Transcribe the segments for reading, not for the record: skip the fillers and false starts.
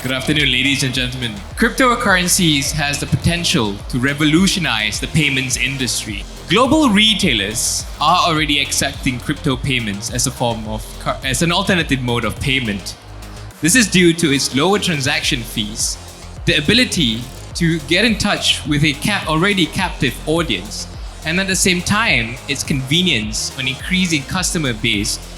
Good afternoon, ladies and gentlemen. Cryptocurrencies has the potential to revolutionize the payments industry. Global retailers are already accepting crypto payments as an alternative mode of payment. This is due to its lower transaction fees, the ability to get in touch with a already captive audience, and at the same time, its convenience on increasing customer base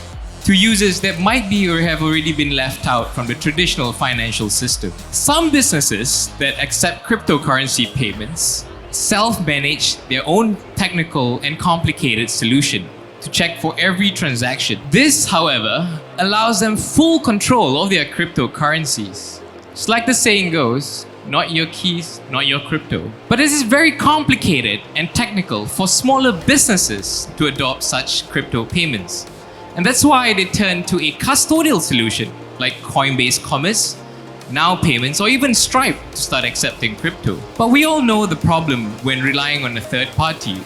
to users that might be or have already been left out from the traditional financial system. Some businesses that accept cryptocurrency payments self-manage their own technical and complicated solution to check for every transaction. This, however, allows them full control of their cryptocurrencies. It's like the saying goes, not your keys, not your crypto. But this is very complicated and technical for smaller businesses to adopt such crypto payments. And that's why they turn to a custodial solution like Coinbase Commerce, Now Payments, or even Stripe to start accepting crypto. But we all know the problem when relying on a third party.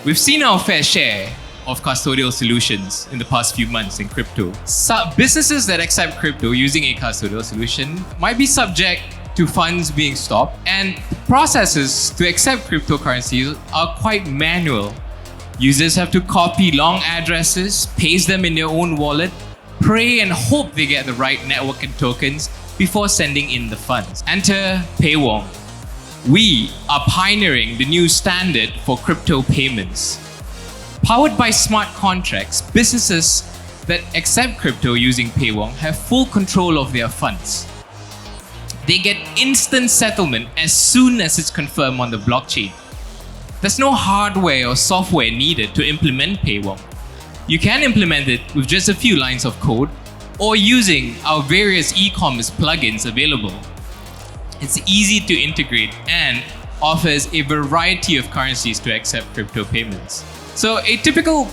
We've seen our fair share of custodial solutions in the past few months in crypto. Businesses that accept crypto using a custodial solution might be subject to funds being stopped, and processes to accept cryptocurrencies are quite manual. Users have to copy long addresses, paste them in their own wallet, pray and hope they get the right network and tokens before sending in the funds. Enter PayWong. We are pioneering the new standard for crypto payments. Powered by smart contracts, businesses that accept crypto using PayWong have full control of their funds. They get instant settlement as soon as it's confirmed on the blockchain. There's no hardware or software needed to implement PayWong. You can implement it with just a few lines of code or using our various e-commerce plugins available. It's easy to integrate and offers a variety of currencies to accept crypto payments. So a typical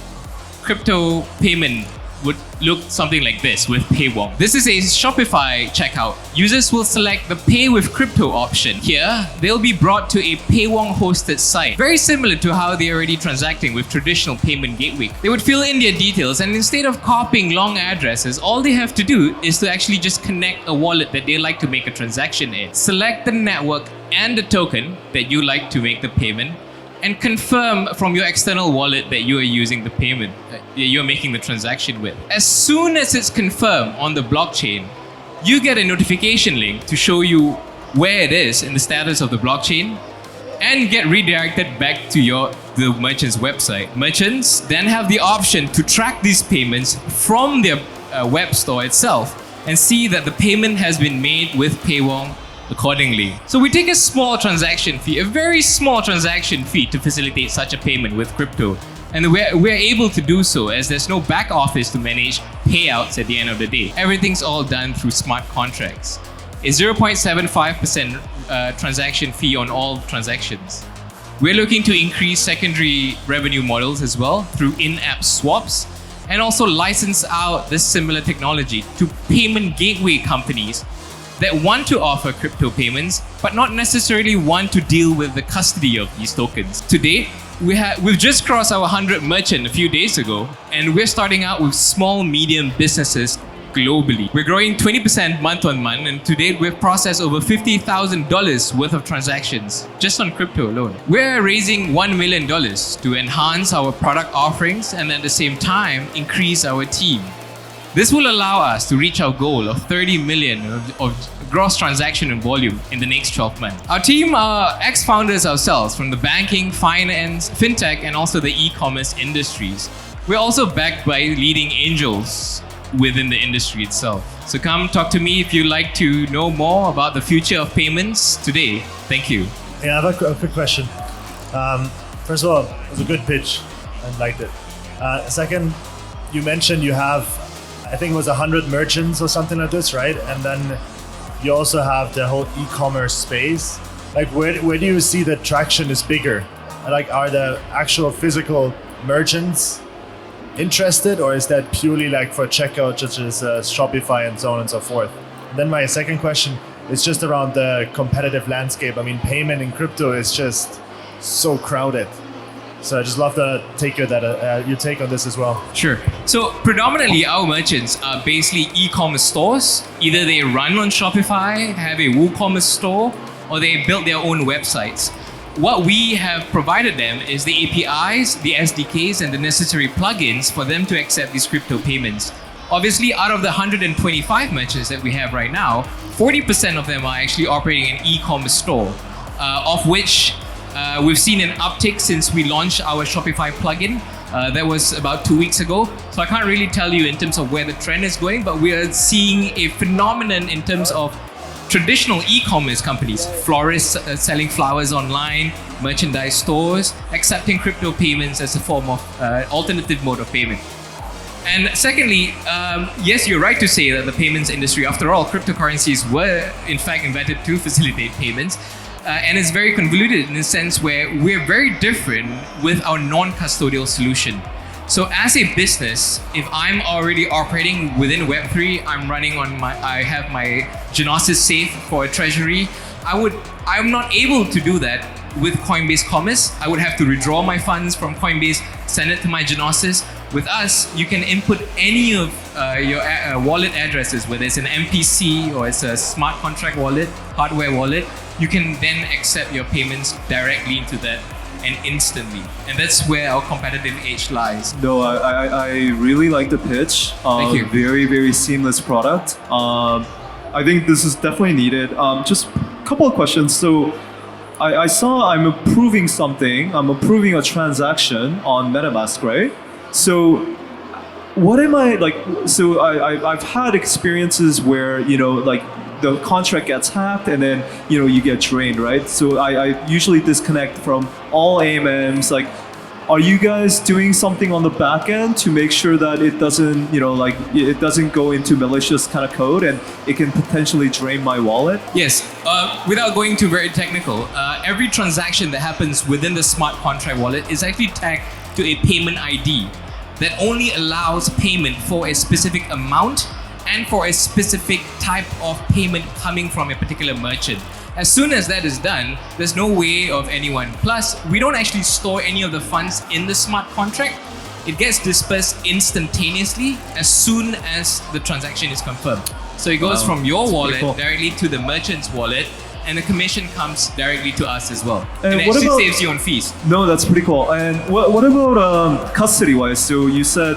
crypto payment would look something like this with PayWong. This is a Shopify checkout. Users will select the Pay with Crypto option. Here, they'll be brought to a PayWong hosted site. Very similar to how they're already transacting with traditional payment gateway. They would fill in their details, and instead of copying long addresses, all they have to do is to actually just connect a wallet that they like to make a transaction in. Select the network and the token that you like to make the payment, and confirm from your external wallet that you are using the payment, you're making the transaction with. As soon as it's confirmed on the blockchain, you get a notification link to show you where it is in the status of the blockchain and get redirected back to the merchant's website. Merchants then have the option to track these payments from their web store itself and see that the payment has been made with PayWong accordingly. So we take a small transaction fee, a very small transaction fee to facilitate such a payment with crypto. And we're able to do so as there's no back office to manage payouts at the end of the day. Everything's all done through smart contracts. A 0.75% transaction fee on all transactions. We're looking to increase secondary revenue models as well through in-app swaps, and also license out this similar technology to payment gateway companies that want to offer crypto payments, but not necessarily want to deal with the custody of these tokens. To date, we've just crossed our 100 merchant a few days ago, and we're starting out with small, medium businesses globally. We're growing 20% month on month, and to date, we've processed over $50,000 worth of transactions just on crypto alone. We're raising $1 million to enhance our product offerings and at the same time, increase our team. This will allow us to reach our goal of 30 million of gross transaction and volume in the next 12 months. Our team are ex-founders ourselves from the banking, finance, fintech, and also the e-commerce industries. We're also backed by leading angels within the industry itself. So come talk to me if you'd like to know more about the future of payments today. Thank you. Yeah, I have a quick question. First of all, it was a good pitch. I liked it. Second, you mentioned you have, I think it was 100 merchants or something like this, right? And then you also have the whole e-commerce space. Like, where do you see the traction is bigger? Like, are the actual physical merchants interested, or is that purely like for checkout, such as Shopify and so on and so forth? And then my second question is just around the competitive landscape. I mean, payment in crypto is just so crowded. So I just love to take your take on this as well. Sure. So predominantly our merchants are basically e-commerce stores. Either they run on Shopify, have a WooCommerce store, or they build their own websites. What we have provided them is the APIs, the SDKs, and the necessary plugins for them to accept these crypto payments. Obviously, out of the 125 merchants that we have right now, 40% of them are actually operating an e-commerce store, of which we've seen an uptick since we launched our Shopify plugin. That was about 2 weeks ago. So I can't really tell you in terms of where the trend is going, but we are seeing a phenomenon in terms of traditional e-commerce companies, florists selling flowers online, merchandise stores, accepting crypto payments as a form of alternative mode of payment. And secondly, yes, you're right to say that the payments industry, after all, cryptocurrencies were in fact invented to facilitate payments. And it's very convoluted in the sense where we're very different with our non-custodial solution. So as a business, if I'm already operating within Web3, I have my Genesis safe for a treasury, I'm not able to do that with Coinbase Commerce. I would have to withdraw my funds from Coinbase, send it to my Genesis. With us, you can input any of your wallet addresses, whether it's an MPC or it's a smart contract wallet, hardware wallet. You can then accept your payments directly into that and instantly. And that's where our competitive edge lies. No, I really like the pitch. Thank you. Very, very seamless product. I think this is definitely needed. Just a couple of questions. So I saw I'm approving something. I'm approving a transaction on MetaMask, right? So what am I like? So I've had experiences where, like the contract gets hacked and then, you get drained, right? So I usually disconnect from all AMMs. Like, are you guys doing something on the back end to make sure that it doesn't, it doesn't go into malicious kind of code and it can potentially drain my wallet? Yes, without going too very technical, every transaction that happens within the smart contract wallet is actually tagged to a payment ID that only allows payment for a specific amount and for a specific type of payment coming from a particular merchant. As soon as that is done, there's no way of anyone. Plus, we don't actually store any of the funds in the smart contract. It gets dispersed instantaneously as soon as the transaction is confirmed. So it goes from your wallet directly to the merchant's wallet, and the commission comes directly to us as well. And it actually saves you on fees. No, that's pretty cool. And what about custody-wise? So you said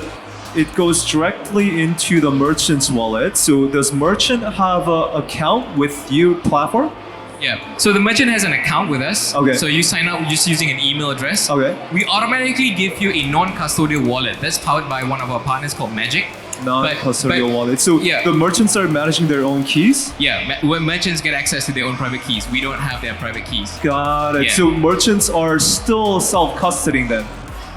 it goes directly into the merchant's wallet. So does merchant have an account with your platform? Yeah. So the merchant has an account with us. Okay. So you sign up just using an email address. Okay. We automatically give you a non-custodial wallet that's powered by one of our partners called Magic. Non-custodial wallet. So the merchants are managing their own keys? Yeah. When merchants get access to their own private keys. We don't have their private keys. Got it. Yeah. So merchants are still self-custodying then?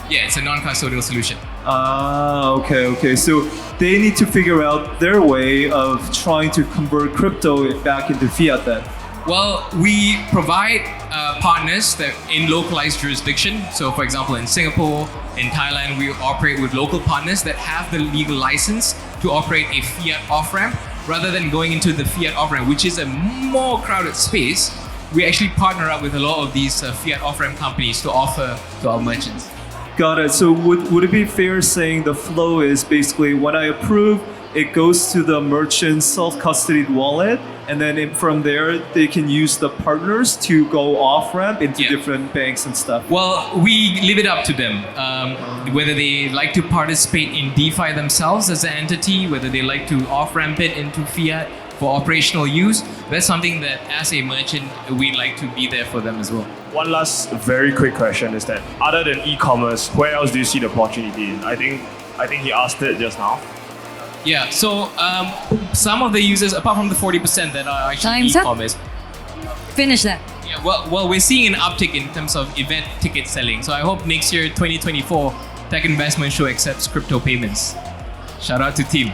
Yeah, it's a non-custodial solution. Okay. So they need to figure out their way of trying to convert crypto back into fiat then? Well, we provide partners that in localized jurisdiction. So for example, in Singapore, in Thailand, we operate with local partners that have the legal license to operate a fiat off-ramp. Rather than going into the fiat off-ramp, which is a more crowded space, we actually partner up with a lot of these fiat off-ramp companies to offer to our merchants. Got it. So would it be fair saying the flow is basically when I approve, it goes to the merchant's self-custodied wallet, and then from there they can use the partners to go off-ramp into different banks and stuff? Well, we leave it up to them. Whether they like to participate in DeFi themselves as an entity, whether they like to off-ramp it into fiat for operational use, that's something that as a merchant, we like to be there for them as well. One last very quick question is that other than e-commerce, where else do you see the opportunity in? I think he asked it just now. Yeah, so some of the users, apart from the 40% that are actually e-commerce. Finish that. Yeah, well, we're seeing an uptick in terms of event ticket selling. So I hope next year, 2024, Tech Investment Show accepts crypto payments. Shout out to team.